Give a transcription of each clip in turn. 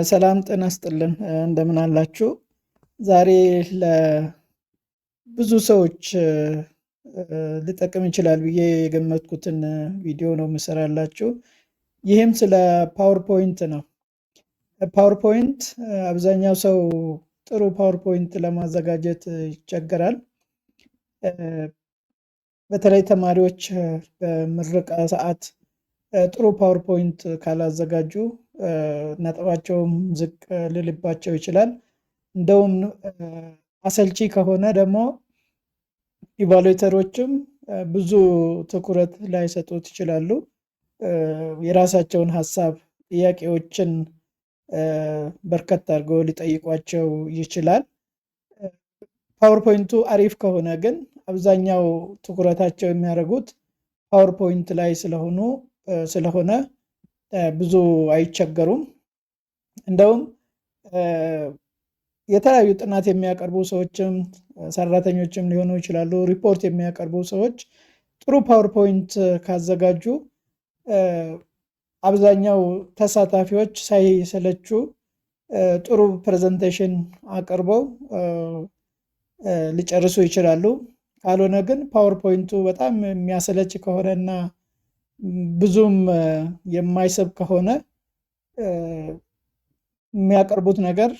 ሰላም ጤና ይስጥልን እንደምን አላችሁ? ዛሬ ለብዙ ሰዎች ሊጠቅም ይችላል ብዬ የገመትኩትን ቪዲዮ ነው የምሰራላችሁ። ይህም ስለ ፓወርፖይንት ነው። ፓወርፖይንት አብዛኛው ሰው ጥሩ ፓወርፖይንት ለማዘጋጀት ይቸገራል። በተለይ ተማሪዎች በምረቃ ሰዓት ጥሩ ፓወርፖይንት ካላዘጋጁ ነጥባቸውም ዝቅ ሊልባቸው ይችላል። እንደውም አሰልቺ ከሆነ ደግሞ ኢቫሉዌተሮችም ብዙ ትኩረት ላይሰጡት ይችላሉ። የራሳቸውን ሀሳብ ጥያቄዎችን በርከት አድርገው ሊጠይቋቸው ይችላል። ፓወርፖይንቱ አሪፍ ከሆነ ግን አብዛኛው ትኩረታቸው የሚያደርጉት ፓወርፖይንት ላይ ስለሆነ ብዙ አይቸገሩም። እንደውም የተለያዩ ጥናት የሚያቀርቡ ሰዎችም ሰራተኞችም ሊሆኑ ይችላሉ። ሪፖርት የሚያቀርቡ ሰዎች ጥሩ ፓወርፖይንት ካዘጋጁ አብዛኛው ተሳታፊዎች ሳይሰለቹ ጥሩ ፕሬዘንቴሽን አቅርበው ሊጨርሱ ይችላሉ። ካልሆነ ግን ፓወርፖይንቱ በጣም የሚያሰለች ከሆነና ብዙም የማይስብ ከሆነ የሚያቀርቡት ነገር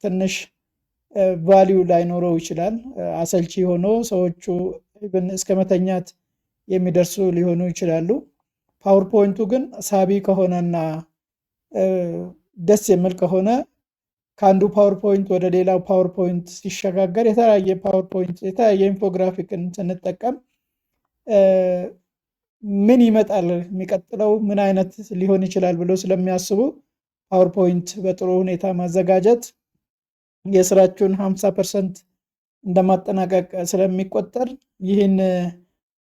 ትንሽ ቫልዩ ላይኖረው ይችላል። አሰልቺ ሆኖ ሰዎቹ እስከ መተኛት የሚደርሱ ሊሆኑ ይችላሉ። ፓወርፖይንቱ ግን ሳቢ ከሆነና ደስ የሚል ከሆነ ከአንዱ ፓወርፖይንት ወደ ሌላው ፓወርፖይንት ሲሸጋገር የተለያየ ኢንፎግራፊክን ስንጠቀም ምን ይመጣል የሚቀጥለው ምን አይነት ሊሆን ይችላል ብሎ ስለሚያስቡ ፓወርፖይንት በጥሩ ሁኔታ ማዘጋጀት የስራችሁን 50% እንደማጠናቀቅ ስለሚቆጠር ይህን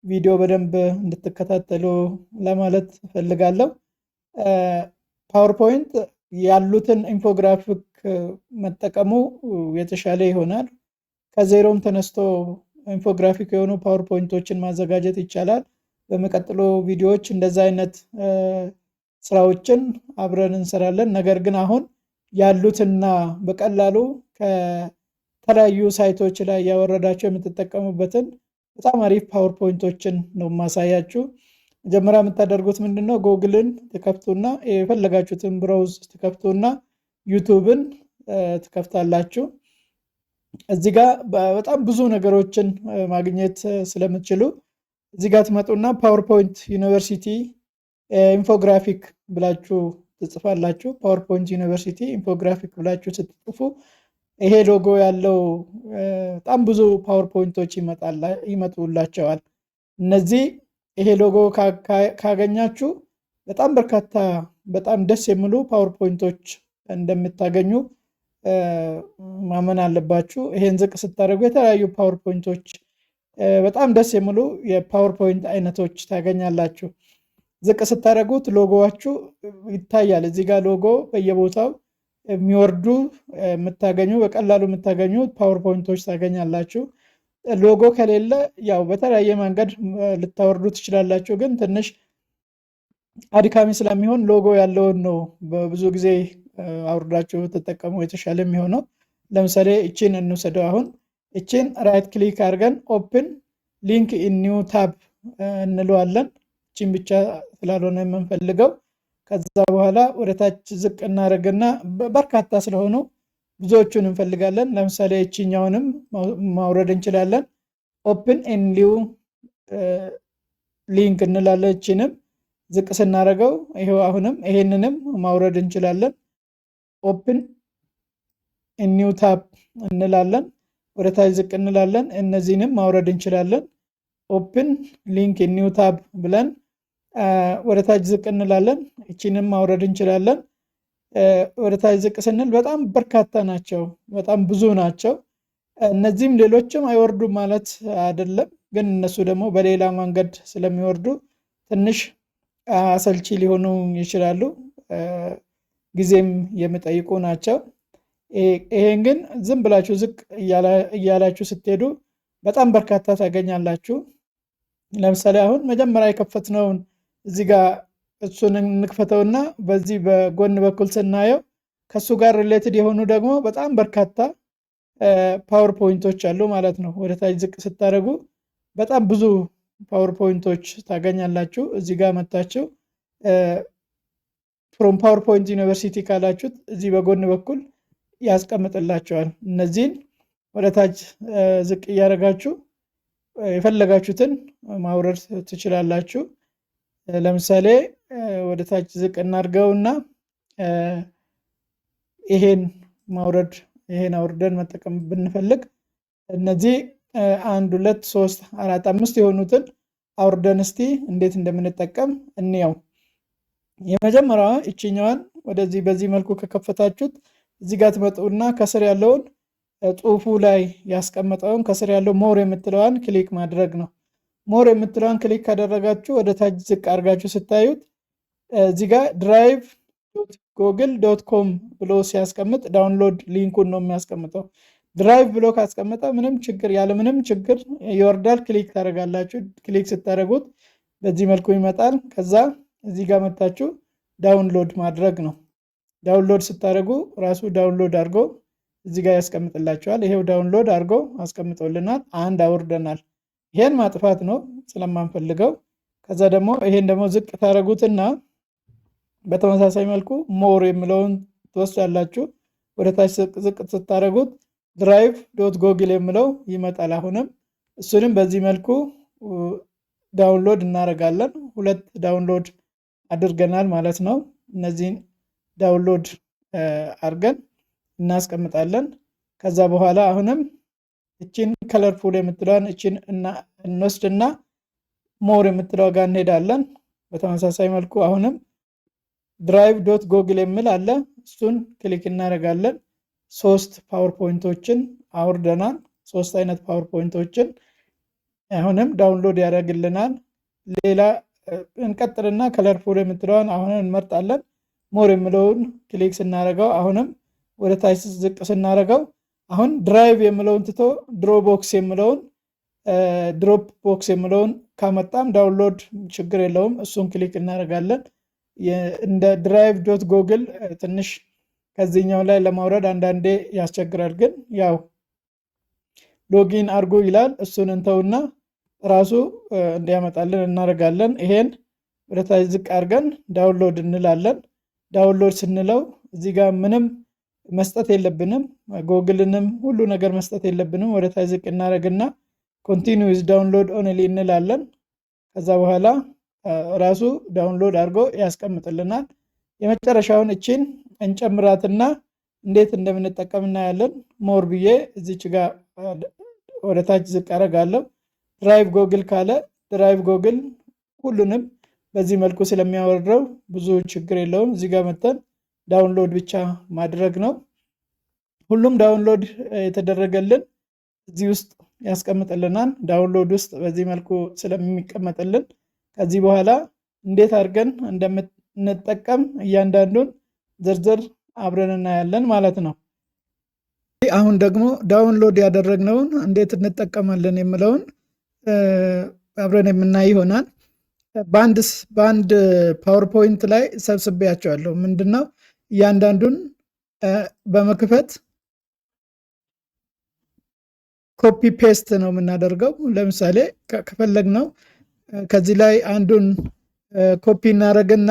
ቪዲዮ በደንብ እንድትከታተሉ ለማለት እፈልጋለሁ። ፓወርፖይንት ያሉትን ኢንፎግራፊክ መጠቀሙ የተሻለ ይሆናል። ከዜሮም ተነስቶ ኢንፎግራፊክ የሆኑ ፓወርፖይንቶችን ማዘጋጀት ይቻላል። በሚቀጥሉ ቪዲዮዎች እንደዛ አይነት ስራዎችን አብረን እንሰራለን። ነገር ግን አሁን ያሉትና በቀላሉ ከተለያዩ ሳይቶች ላይ ያወረዳቸው የምትጠቀሙበትን በጣም አሪፍ ፓወርፖይንቶችን ነው ማሳያችሁ። መጀመሪያ የምታደርጉት ምንድነው? ጎግልን ትከፍቱና የፈለጋችሁትን ብራውዝ ትከፍቱና ዩቲዩብን ትከፍታላችሁ። እዚህ ጋር በጣም ብዙ ነገሮችን ማግኘት ስለምትችሉ እዚህ ጋር ትመጡና ፓወርፖይንት ዩኒቨርሲቲ ኢንፎግራፊክ ብላችሁ ትጽፋላችሁ። ፓወርፖይንት ዩኒቨርሲቲ ኢንፎግራፊክ ብላችሁ ስትጽፉ ይሄ ሎጎ ያለው በጣም ብዙ ፓወርፖይንቶች ይመጡላቸዋል። እነዚህ ይሄ ሎጎ ካገኛችሁ በጣም በርካታ በጣም ደስ የሚሉ ፓወርፖይንቶች እንደምታገኙ ማመን አለባችሁ። ይሄን ዝቅ ስታደርጉ የተለያዩ ፓወርፖይንቶች በጣም ደስ የሚሉ የፓወርፖይንት አይነቶች ታገኛላችሁ። ዝቅ ስታደርጉት ሎጎዋችሁ ይታያል። እዚህ ጋር ሎጎ በየቦታው የሚወርዱ በቀላሉ የምታገኙ ፓወርፖይንቶች ታገኛላችሁ። ሎጎ ከሌለ ያው በተለያየ መንገድ ልታወርዱ ትችላላችሁ፣ ግን ትንሽ አድካሚ ስለሚሆን ሎጎ ያለውን ነው በብዙ ጊዜ አውርዳችሁ ተጠቀሙ የተሻለ የሚሆነው። ለምሳሌ እቺን እንውሰደው። አሁን እቺን ራይት ክሊክ አድርገን ኦፕን ሊንክ ኢን ኒው ታብ እንለዋለን። እቺን ብቻ ስላልሆነ የምንፈልገው ከዛ በኋላ ወደ ታች ዝቅ እናደርግና በርካታ ስለሆኑ ብዙዎቹን እንፈልጋለን። ለምሳሌ እቺኛውንም ማውረድ እንችላለን። ኦፕን ኢን ኒው ሊንክ እንላለን። እቺንም ዝቅ ስናደርገው ይሄው አሁንም ይሄንንም ማውረድ እንችላለን። ኦፕን ኢን ኒው ታብ እንላለን። ወደ ታች ዝቅ እንላለን። እነዚህንም ማውረድ እንችላለን። ኦፕን ሊንክ ኢን ኒው ታብ ብለን ወደ ታች ዝቅ እንላለን። እቺንም ማውረድ እንችላለን። ወደ ታች ዝቅ ስንል በጣም በርካታ ናቸው፣ በጣም ብዙ ናቸው። እነዚህም ሌሎችም አይወርዱም ማለት አይደለም፣ ግን እነሱ ደግሞ በሌላ መንገድ ስለሚወርዱ ትንሽ አሰልቺ ሊሆኑ ይችላሉ፣ ጊዜም የሚጠይቁ ናቸው። ይሄን ግን ዝም ብላችሁ ዝቅ እያላችሁ ስትሄዱ በጣም በርካታ ታገኛላችሁ። ለምሳሌ አሁን መጀመሪያ የከፈትነውን እዚህ ጋር እሱን እንክፈተውና በዚህ በጎን በኩል ስናየው ከሱ ጋር ሪሌትድ የሆኑ ደግሞ በጣም በርካታ ፓወርፖይንቶች አሉ ማለት ነው። ወደ ታች ዝቅ ስታደርጉ በጣም ብዙ ፓወርፖይንቶች ታገኛላችሁ። እዚህ ጋር መጣችሁ ፍሮም ፓወርፖይንት ዩኒቨርሲቲ ካላችሁት እዚህ በጎን በኩል ያስቀምጥላችኋል። እነዚህን ወደ ታች ዝቅ እያደረጋችሁ የፈለጋችሁትን ማውረድ ትችላላችሁ። ለምሳሌ ወደ ታች ዝቅ እናድርገውና ይሄን ማውረድ ይሄን አውርደን መጠቀም ብንፈልግ እነዚህ 1 2 3 4 5 የሆኑትን አውርደን እስቲ እንዴት እንደምንጠቀም እንየው። የመጀመሪያዋ እቺኛዋን ወደዚህ በዚህ መልኩ ከከፈታችሁት እዚህ ጋር ትመጡና ከስር ያለውን ጽሁፉ ላይ ያስቀመጠውን ከስር ያለው ሞር የምትለዋን ክሊክ ማድረግ ነው። ሞር የምትለዋን ክሊክ ካደረጋችሁ ወደ ታች ዝቅ አድርጋችሁ ስታዩት እዚህ ጋር drive.google.com ብሎ ሲያስቀምጥ ዳውንሎድ ሊንኩን ነው የሚያስቀምጠው። ድራይቭ ብሎ ካስቀመጠ ምንም ችግር ያለ ምንም ችግር ይወርዳል። ክሊክ ታደርጋላችሁ። ክሊክ ስታደርጉት በዚህ መልኩ ይመጣል። ከዛ እዚህ ጋር መጣችሁ ዳውንሎድ ማድረግ ነው። ዳውንሎድ ስታደርጉ ራሱ ዳውንሎድ አድርጎ እዚህ ጋር ያስቀምጥላችኋል። ይሄው ዳውንሎድ አድርጎ አስቀምጦልናል። አንድ አውርደናል። ይሄን ማጥፋት ነው ስለማንፈልገው። ከዛ ደግሞ ይሄን ደግሞ ዝቅ ታደርጉትና በተመሳሳይ መልኩ ሞር የሚለውን ትወስዳላችሁ። ወደ ታች ዝቅ ስታደርጉት drive.google የሚለው ይመጣል። አሁንም እሱንም በዚህ መልኩ ዳውንሎድ እናደርጋለን። 2 ዳውንሎድ አድርገናል ማለት ነው። እነዚህን ዳውንሎድ አድርገን እናስቀምጣለን። ከዛ በኋላ አሁንም እቺን ከለርፉል የምትለዋን እቺን እንወስድና ሞር የምትለው ጋር እንሄዳለን። በተመሳሳይ መልኩ አሁንም drive.google የሚል አለ። እሱን ክሊክ እናደርጋለን። 3 ፓወርፖይንቶችን አውርደናል። 3 አይነት ፓወርፖይንቶችን አሁንም ዳውንሎድ ያደርግልናል። ሌላ እንቀጥልና ከለርፉል የምትለዋን አሁን እንመርጣለን። ሞር የሚለውን ክሊክ ስናደርገው አሁንም ወደ ታች ዝቅ ስናደርገው አሁን ድራይቭ የሚለውን ትቶ ድሮፕቦክስ የሚለውን ካመጣም ዳውንሎድ ችግር የለውም። እሱን ክሊክ እናደርጋለን። እንደ drive.google ትንሽ ከዚህኛው ላይ ለማውረድ አንዳንዴ ያስቸግራል። ግን ያው ሎጊን አድርጉ ይላል። እሱን እንተውና ራሱ እንዲያመጣልን እናደርጋለን። ይሄን ወደ ታች ዝቅ አድርገን ዳውንሎድ እንላለን። ዳውንሎድ ስንለው እዚህ ጋር ምንም መስጠት የለብንም። ጎግልንም ሁሉ ነገር መስጠት የለብንም። ወደ ታች ዝቅ እናደርግና continuous download only እንላለን። ከዛ በኋላ ራሱ ዳውንሎድ አድርጎ ያስቀምጥልናል። የመጨረሻውን እቺን እንጨምራትና እንዴት እንደምንጠቀም እናያለን። ሞር ብዬ እዚች ጋር ወደ ታች ዝቅ አደርጋለሁ። ድራይቭ ጎግል ካለ ድራይቭ ጎግል ሁሉንም በዚህ መልኩ ስለሚያወርደው ብዙ ችግር የለውም። እዚህ ጋር መተን ዳውንሎድ ብቻ ማድረግ ነው። ሁሉም ዳውንሎድ የተደረገልን እዚህ ውስጥ ያስቀምጥልናል። ዳውንሎድ ውስጥ በዚህ መልኩ ስለሚቀመጥልን ከዚህ በኋላ እንዴት አድርገን እንደምንጠቀም እያንዳንዱን ዝርዝር አብረን እናያለን ማለት ነው። አሁን ደግሞ ዳውንሎድ ያደረግነውን እንዴት እንጠቀማለን የሚለውን አብረን የምናይ ይሆናል። በአንድ ፓወርፖይንት ላይ ሰብስቤያቸዋለሁ። ምንድነው እያንዳንዱን በመክፈት ኮፒ ፔስት ነው የምናደርገው። ለምሳሌ ከፈለግነው ከዚህ ላይ አንዱን ኮፒ እናደርግና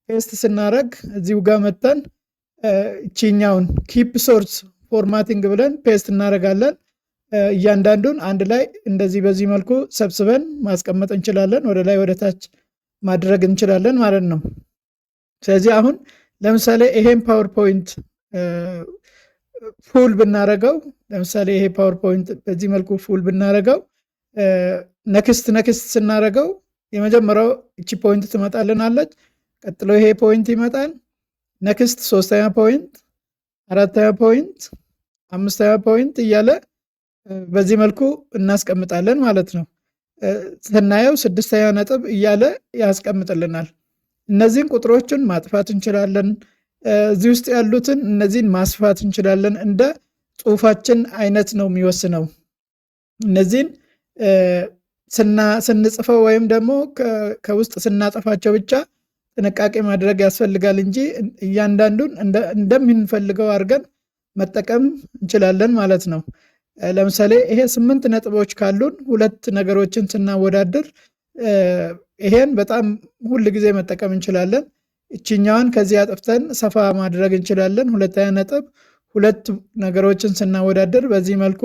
ፔስት ስናደርግ እዚሁ ጋር መተን እቺኛውን ኪፕ ሶርስ ፎርማቲንግ ብለን ፔስት እናደርጋለን። እያንዳንዱን አንድ ላይ እንደዚህ በዚህ መልኩ ሰብስበን ማስቀመጥ እንችላለን። ወደ ላይ ወደ ታች ማድረግ እንችላለን ማለት ነው። ስለዚህ አሁን ለምሳሌ ይሄን ፓወርፖይንት ፉል ብናረገው፣ ለምሳሌ ይሄ ፓወርፖይንት በዚህ መልኩ ፉል ብናረገው ነክስት ስናረገው የመጀመሪያው እቺ ፖይንት ትመጣልናለች። ቀጥሎ ይሄ ፖይንት ይመጣል። ነክስት ሶስተኛ ፖይንት፣ አራተኛ ፖይንት፣ አምስተኛ ፖይንት እያለ በዚህ መልኩ እናስቀምጣለን ማለት ነው። ስናየው ስድስተኛ ነጥብ እያለ ያስቀምጥልናል። እነዚህን ቁጥሮችን ማጥፋት እንችላለን። እዚህ ውስጥ ያሉትን እነዚህን ማስፋት እንችላለን። እንደ ጽሁፋችን አይነት ነው የሚወስነው። እነዚህን ስንጽፈው ወይም ደግሞ ከውስጥ ስናጠፋቸው ብቻ ጥንቃቄ ማድረግ ያስፈልጋል እንጂ እያንዳንዱን እንደምንፈልገው አድርገን መጠቀም እንችላለን ማለት ነው። ለምሳሌ ይሄ 8 ነጥቦች ካሉን ሁለት ነገሮችን ስናወዳድር ይሄን በጣም ሁል ጊዜ መጠቀም እንችላለን። እቺኛዋን ከዚህ አጥፍተን ሰፋ ማድረግ እንችላለን። ሁለተኛ ነጥብ ሁለት ነገሮችን ስናወዳድር በዚህ መልኩ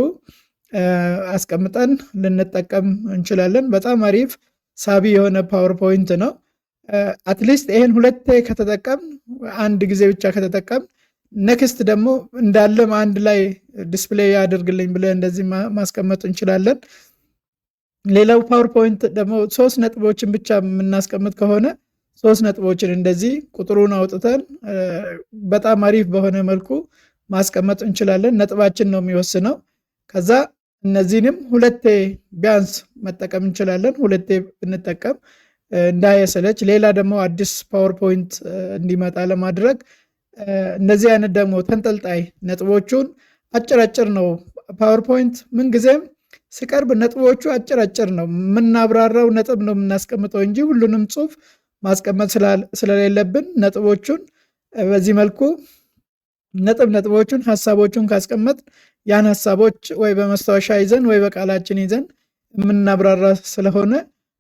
አስቀምጠን ልንጠቀም እንችላለን። በጣም አሪፍ ሳቢ የሆነ ፓወርፖይንት ነው። አትሊስት ይሄን ሁለቴ ከተጠቀም አንድ ጊዜ ብቻ ከተጠቀም ኔክስት ደግሞ እንዳለም አንድ ላይ ዲስፕሌይ ያደርግልኝ ብለን እንደዚህ ማስቀመጥ እንችላለን። ሌላው ፓወርፖይንት ደግሞ 3 ነጥቦችን ብቻ የምናስቀምጥ ከሆነ 3 ነጥቦችን እንደዚህ ቁጥሩን አውጥተን በጣም አሪፍ በሆነ መልኩ ማስቀመጥ እንችላለን። ነጥባችን ነው የሚወስነው። ከዛ እነዚህንም ሁለቴ ቢያንስ መጠቀም እንችላለን። ሁለቴ ብንጠቀም እንዳይሰለች። ሌላ ደግሞ አዲስ ፓወርፖይንት እንዲመጣ ለማድረግ እነዚህ አይነት ደግሞ ተንጠልጣይ ነጥቦቹን አጭር ነው። ፓወርፖይንት ምን ጊዜም ሲቀርብ ነጥቦቹ አጭር ነው። የምናብራራው ነጥብ ነው የምናስቀምጠው እንጂ ሁሉንም ጽሁፍ ማስቀመጥ ስለሌለብን ነጥቦቹን በዚህ መልኩ ነጥቦቹን ሐሳቦቹን ካስቀመጥ ያን ሐሳቦች ወይ በመስታወሻ ይዘን ወይ በቃላችን ይዘን የምናብራራ ስለሆነ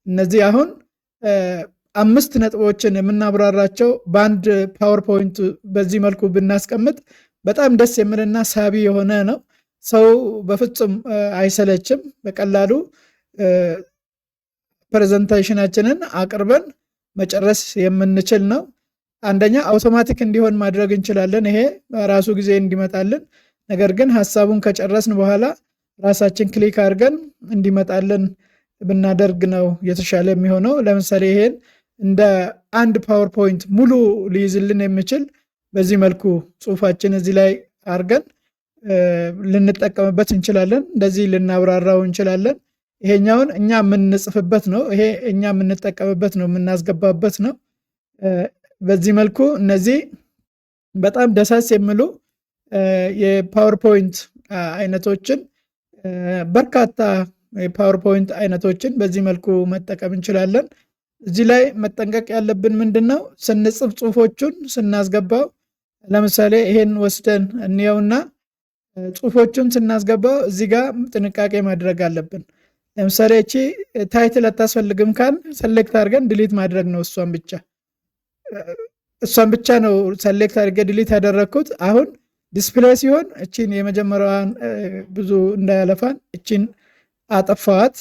እነዚህ አሁን 5 ነጥቦችን የምናብራራቸው በአንድ ፓወርፖይንት በዚህ መልኩ ብናስቀምጥ በጣም ደስ የሚልና ሳቢ የሆነ ነው። ሰው በፍጹም አይሰለችም። በቀላሉ ፕሬዘንቴሽናችንን አቅርበን መጨረስ የምንችል ነው። አንደኛ አውቶማቲክ እንዲሆን ማድረግ እንችላለን። ይሄ በራሱ ጊዜ እንዲመጣልን። ነገር ግን ሐሳቡን ከጨረስን በኋላ ራሳችን ክሊክ አድርገን እንዲመጣልን ብናደርግ ነው የተሻለ የሚሆነው። ለምሳሌ ይሄን እንደ አንድ ፓወርፖይንት ሙሉ ሊይዝልን የሚችል በዚህ መልኩ ጽሁፋችን እዚህ ላይ አድርገን ልንጠቀምበት እንችላለን። እንደዚህ ልናብራራው እንችላለን። ይሄኛውን እኛ የምንጽፍበት ነው። ይሄ እኛ የምንጠቀምበት ነው፣ የምናስገባበት ነው። በዚህ መልኩ እነዚህ በጣም ደሳስ የሚሉ የፓወርፖይንት አይነቶችን በርካታ የፓወርፖይንት አይነቶችን በዚህ መልኩ መጠቀም እንችላለን። እዚህ ላይ መጠንቀቅ ያለብን ምንድነው? ስንጽፍ ጽሁፎቹን ስናስገባው ለምሳሌ ይሄን ወስደን እንየውና ጽሁፎቹን ስናስገባው እዚህ ጋር ጥንቃቄ ማድረግ አለብን። ለምሳሌ እቺ ታይትል አታስፈልግም ካል ሰሌክት አድርገን ዲሊት ማድረግ ነው። እሷን ብቻ ነው ሰሌክት አድርገ ዲሊት ያደረግኩት። አሁን ዲስፕሌይ ሲሆን እቺን የመጀመሪያዋን ብዙ እንዳያለፋን እቺን አጠፋዋት።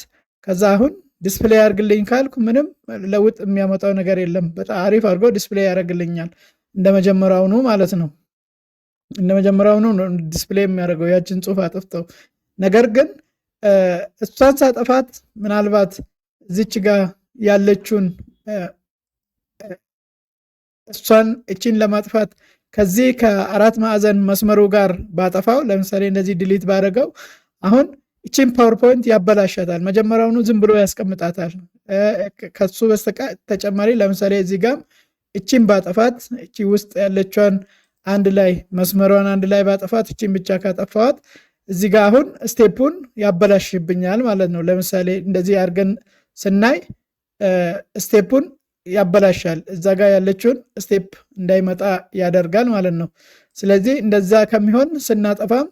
ከዛ አሁን ዲስፕሌይ ያርግልኝ ካልኩ ምንም ለውጥ የሚያመጣው ነገር የለም። በጣም አሪፍ አድርጎ ዲስፕሌይ ያደርግልኛል እንደመጀመሪያው ነው ማለት ነው። እንደመጀመሪያው ነው ዲስፕሌይ የሚያደርገው ያችን ጽሁፍ አጥፍተው። ነገር ግን እሷን ሳጠፋት ምናልባት እዚች ጋር ያለችውን እሷን እቺን ለማጥፋት ከዚህ ከአራት ማዕዘን መስመሩ ጋር ባጠፋው፣ ለምሳሌ እንደዚህ ዲሊት ባደረገው አሁን እቺን ፓወርፖይንት ያበላሻታል። መጀመሪያውኑ ዝም ብሎ ያስቀምጣታል። ከሱ በተጨማሪ ለምሳሌ እዚህ ጋር እቺን ባጠፋት፣ እቺ ውስጥ ያለችዋን አንድ ላይ መስመሯን አንድ ላይ ባጠፋት፣ እቺን ብቻ ካጠፋዋት እዚህ ጋር አሁን ስቴፑን ያበላሽብኛል ማለት ነው። ለምሳሌ እንደዚህ አድርገን ስናይ ስቴፑን ያበላሻል። እዛ ጋር ያለችውን ስቴፕ እንዳይመጣ ያደርጋል ማለት ነው። ስለዚህ እንደዛ ከሚሆን ስናጠፋም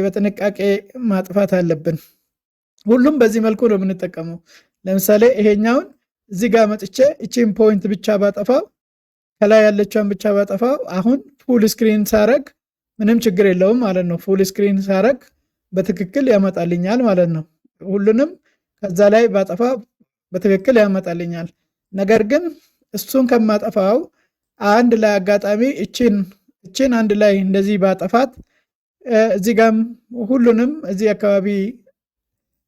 በጥንቃቄ ማጥፋት አለብን። ሁሉም በዚህ መልኩ ነው የምንጠቀመው። ለምሳሌ ይሄኛውን እዚህ ጋር መጥቼ እቺን ፖይንት ብቻ ባጠፋው፣ ከላይ ያለችውን ብቻ ባጠፋው አሁን ፉል ስክሪን ሳረግ ምንም ችግር የለውም ማለት ነው። ፉል ስክሪን ሳረግ በትክክል ያመጣልኛል ማለት ነው። ሁሉንም ከዛ ላይ ባጠፋ በትክክል ያመጣልኛል። ነገር ግን እሱን ከማጠፋው አንድ ላይ አጋጣሚ እቺን አንድ ላይ እንደዚህ ባጠፋት እዚህ ጋም ሁሉንም እዚህ አካባቢ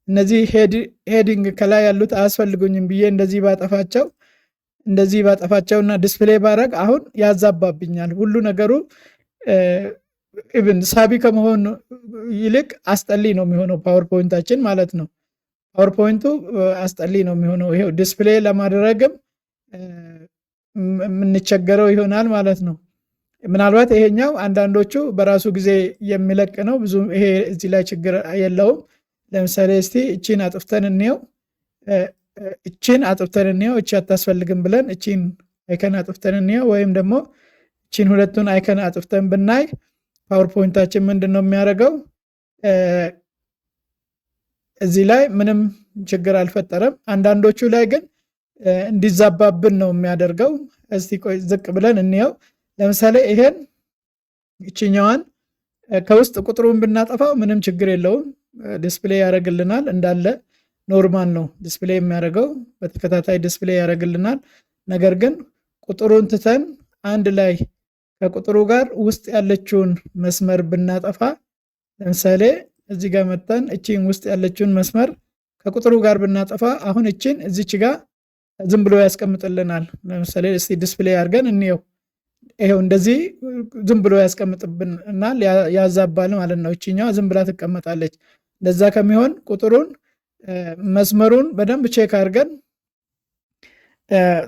እነዚህ ሄዲንግ ከላይ ያሉት አያስፈልጉኝም ብዬ እንደዚህ ባጠፋቸውና ዲስፕሌይ ባረግ አሁን ያዛባብኛል። ሁሉ ነገሩ ኢቭን ሳቢ ከመሆን ይልቅ አስጠሊ ነው የሚሆነው ፓወርፖይንታችን ማለት ነው። ፓወርፖይንቱ አስጠሊ ነው የሚሆነው። ይሄው ዲስፕሌይ ለማድረግም የምንቸገረው ይሆናል ማለት ነው። ምናልባት ይሄኛው አንዳንዶቹ በራሱ ጊዜ የሚለቅ ነው። ብዙ ይሄ እዚህ ላይ ችግር የለውም። ለምሳሌ እስቲ እቺን አጥፍተን እንየው። እቺ አታስፈልግም ብለን እቺን አይከን አጥፍተን እንየው፣ ወይም ደግሞ እቺን ሁለቱን አይከን አጥፍተን ብናይ ፓወርፖይንታችን ምንድነው የሚያደርገው? እዚህ ላይ ምንም ችግር አልፈጠረም። አንዳንዶቹ ላይ ግን እንዲዛባብን ነው የሚያደርገው። እስቲ ቆይ ዝቅ ብለን እንየው። ለምሳሌ ይሄን እቺኛዋን ከውስጥ ቁጥሩን ብናጠፋው ምንም ችግር የለውም፣ ዲስፕሌይ ያደርግልናል። እንዳለ ኖርማል ነው ዲስፕሌይ የሚያደርገው፣ በተከታታይ ዲስፕሌይ ያደርግልናል። ነገር ግን ቁጥሩን ትተን አንድ ላይ ከቁጥሩ ጋር ውስጥ ያለችውን መስመር ብናጠፋ፣ ለምሳሌ እዚህ ጋር መጣን እቺን ውስጥ ያለችውን መስመር ከቁጥሩ ጋር ብናጠፋ አሁን እቺን እዚች ጋር ዝም ብሎ ያስቀምጥልናል። ለምሳሌ እስቲ ዲስፕሌይ አድርገን እንየው። ይሄው እንደዚህ ዝም ብሎ ያስቀምጥብናል፣ ያዛባል ማለት ነው። እቺኛዋ ዝም ብላ ትቀመጣለች። እንደዛ ከሚሆን ቁጥሩን መስመሩን በደንብ ቼክ አድርገን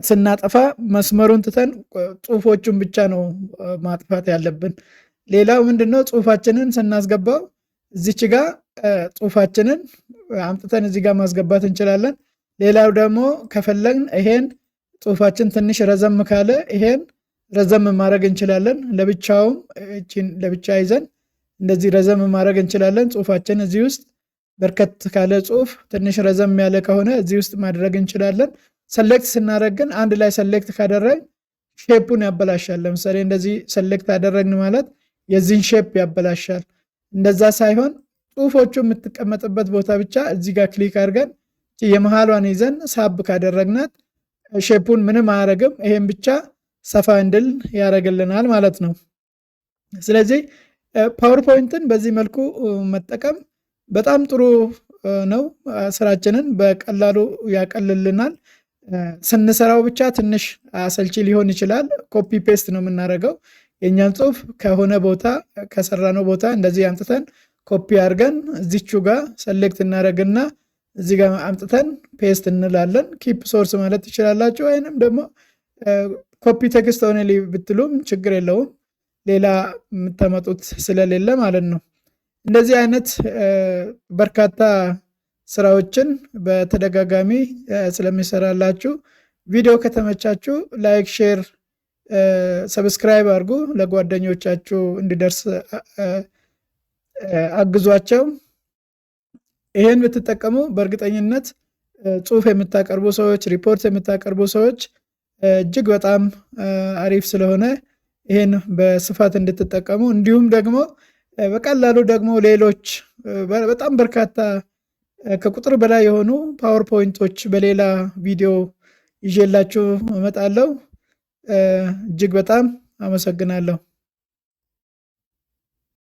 ስናጠፋ መስመሩን ትተን ጽሁፎቹን ብቻ ነው ማጥፋት ያለብን። ሌላው ምንድነው? ጽሁፋችንን ስናስገባው እዚች ጋር ጽሁፋችንን አምጥተን እዚህ ጋር ማስገባት እንችላለን። ሌላው ደግሞ ከፈለግን ይሄን ጽሁፋችን ትንሽ ረዘም ካለ ይሄን ረዘም ማድረግ እንችላለን። ለብቻውም እቺን ለብቻ ይዘን እንደዚህ ረዘም ማድረግ እንችላለን። ጽሁፋችን እዚህ ውስጥ በርከት ካለ ጽሁፍ ትንሽ ረዘም ያለ ከሆነ እዚህ ውስጥ ማድረግ እንችላለን። ሰሌክት ስናደርግ ግን አንድ ላይ ሰሌክት ካደረግን ሼፑን ያበላሻል። ለምሳሌ እንደዚህ ሰሌክት አደረግን ማለት የዚህን ሼፕ ያበላሻል። እንደዛ ሳይሆን ጽሁፎቹ የምትቀመጥበት ቦታ ብቻ እዚህ ጋር ክሊክ አድርገን የመሃሏን ይዘን ሳብ ካደረግናት ሼፑን ምንም አያረግም። ይሄን ብቻ ሰፋ እንድል ያደርግልናል ማለት ነው። ስለዚህ ፓወርፖይንትን በዚህ መልኩ መጠቀም በጣም ጥሩ ነው። ስራችንን በቀላሉ ያቀልልናል። ስንሰራው ብቻ ትንሽ አሰልቺ ሊሆን ይችላል። ኮፒ ፔስት ነው የምናደርገው። የኛን ጽሁፍ ከሆነ ቦታ ከሰራነው ቦታ እንደዚህ አምጥተን ኮፒ አድርገን እዚቹ ጋር ሰሌክት እናደርግና እዚህ ጋር አምጥተን ፔስት እንላለን። ኪፕ ሶርስ ማለት ትችላላችሁ፣ ወይንም ደግሞ ኮፒ ቴክስት ሆነ ብትሉም ችግር የለውም፣ ሌላ የምታመጡት ስለሌለ ማለት ነው። እንደዚህ አይነት በርካታ ስራዎችን በተደጋጋሚ ስለሚሰራላችሁ ቪዲዮ ከተመቻችሁ ላይክ፣ ሼር፣ ሰብስክራይብ አድርጉ። ለጓደኞቻችሁ እንዲደርስ አግዟቸው። ይሄን ብትጠቀሙ በእርግጠኝነት ጽሁፍ የምታቀርቡ ሰዎች፣ ሪፖርት የምታቀርቡ ሰዎች እጅግ በጣም አሪፍ ስለሆነ ይሄን በስፋት እንድትጠቀሙ፣ እንዲሁም ደግሞ በቀላሉ ደግሞ ሌሎች በጣም በርካታ ከቁጥር በላይ የሆኑ ፓወርፖይንቶች በሌላ ቪዲዮ ይዤላችሁ እመጣለሁ። እጅግ በጣም አመሰግናለሁ።